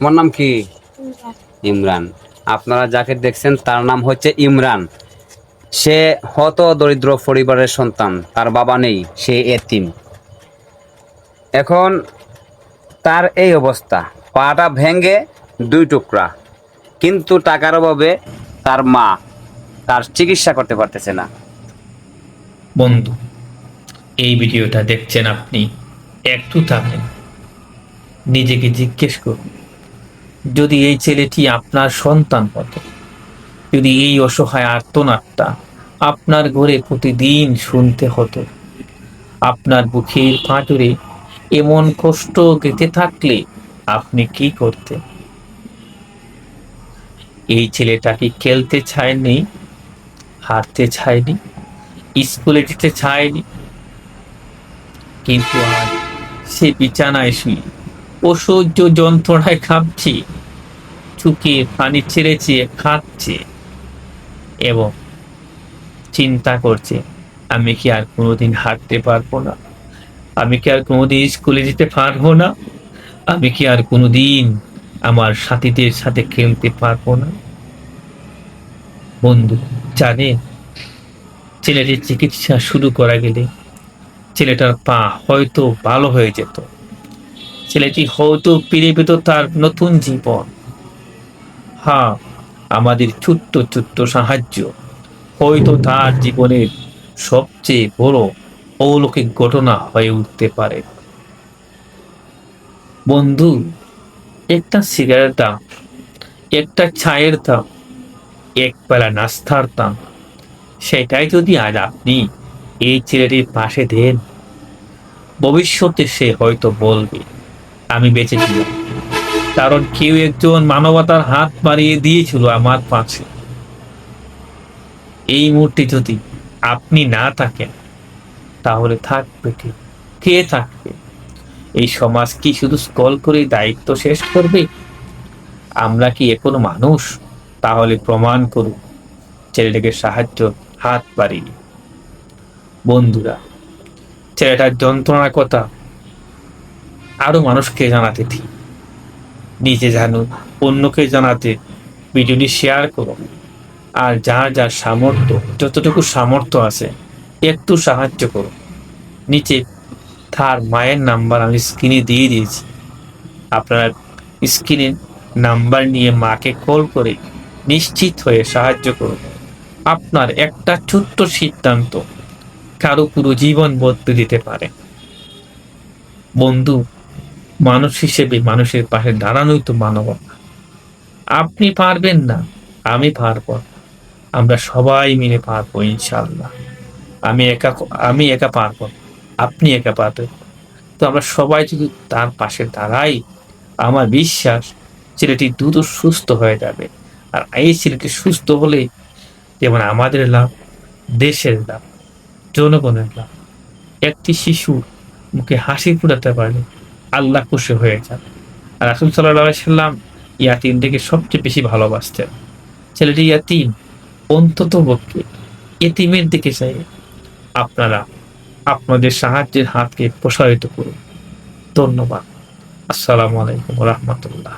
তোমার নাম কি? ইমরান। আপনারা যাকে দেখছেন তার নাম হচ্ছে ইমরান। সে হত দরিদ্র পরিবারের সন্তান, তার বাবা নেই, সে এতিম। এখন তার এই অবস্থা, পাটা ভেঙে দুই টুকরা, কিন্তু টাকার অভাবে তার মা তার চিকিৎসা করতে পারতেছে না। বন্ধু, এই ভিডিওটা দেখছেন আপনি, একটু থামেন, নিজেকে জিজ্ঞেস করুন, যদি এই ছেলেটি আপনার সন্তান হতো, যদি এই অসহায় আর্তনাদটা আপনার ঘরে প্রতিদিন শুনতে হতো, আপনার বুকের পাঁজরে এমন কষ্ট গেঁথে থাকলে আপনি কি করতেন? এই ছেলেটা কি খেলতে চায়নি, হারতে চায়নি, স্কুলে যেতে চায়নি, কিন্তু আজ সে বিছানায় শুয়ে অসহ্য যন্ত্রণায় কাঁপছে, চুকে পানি ছেড়ে চেয়ে কাঁদছে এবং চিন্তা করছে, আমি কি আর কোনোদিন হাঁটতে পারবো না, আমি কি আর কোনোদিন স্কুলে যেতে পারবো না, আমি কি আর কোনোদিন আমার সাথীদের সাথে খেলতে পারবো না। বন্ধু, জানেন, ছেলেটির চিকিৎসা শুরু করা গেলে ছেলেটার পা হয়তো ভালো হয়ে যেত, ছেলেটি হয়তো ফিরে পেত তার নতুন জীবন। হ্যাঁ, আমাদের ছোট্ট ছোট্ট সাহায্য হয়তো তার জীবনের সবচেয়ে বড় অলৌকিক ঘটনা হয়ে উঠতে পারে। বন্ধু, একটা সিগারেট দাম, একটা চায়ের দাম, এক বেলা নাস্তার দাম, সেটাই যদি আজ আপনি এই ছেলেটির পাশে দেন, ভবিষ্যতে সে হয়তো বলবে, আমি বেঁচে ছিলাম কারণ কেউ একজন মানবতার হাত বাড়িয়ে দিয়েছিল আমার পাশে। এই মুহূর্তে যদি আপনি না থাকেন, তাহলে থাকবে কে? কে থাকবে? এই সমাজ কি শুধু স্ক্রল করে দায়িত্ব শেষ করবে? আমরা কি এখনো মানুষ? তাহলে প্রমাণ করুন, ছেলেটাকে সাহায্য হাত বাড়িয়ে। বন্ধুরা, ছেলেটার যন্ত্রণার কথা আরো মানুষকে জানাতে দিন, নিজে জানুন, অন্যকে জানাতে ভিডিওটি শেয়ার করুন, আর যার যার সামর্থ্য, যতটুকু সামর্থ্য আছে, একটু সাহায্য করুন। নিচে তার মায়ের নাম্বার আমি স্ক্রিনে দিয়ে দিয়েছি, আপনারা স্ক্রিনে নাম্বার নিয়ে মাকে কল করে নিশ্চিত হয়ে সাহায্য করুন। আপনার একটা ছোট্ট সিদ্ধান্ত কারো পুরো জীবন বদলে দিতে পারে। বন্ধু, মানুষ হিসেবে মানুষের পাশে দাঁড়ানোই তো মানবতা। আপনি পারবেন না, আমি পারবো, আমরা সবাই মিলে পারবো ইনশাল্লাহ। আমি একা আমি একা পারবো না, আপনি একা পারবেন। তো আমরা সবাই যদি তার পাশে দাঁড়াই, আমার বিশ্বাস ছেলেটি দ্রুত সুস্থ হয়ে যাবে। আর এই ছেলেটি সুস্থ হলে যেমন আমাদের লাভ, দেশের লাভ, জনগণের লাভ। একটি শিশু মুখে হাসি ফুটাতে পারলে আল্লাহ খুশি হয়ে যান। আর রাসূল সাল্লাল্লাহু আলাইহি সাল্লাম ইয়াতীমদেরকে সবচেয়ে বেশি ভালোবাসতেন। ছেলেটি ইয়াতীম, অন্তত পক্ষে এতিমের দিকে চাই। আপনারা আপনাদের সাহায্যের হাতকে প্রসারিত করুন। ধন্যবাদ। আসসালামু আলাইকুম ওয়া রাহমাতুল্লাহ।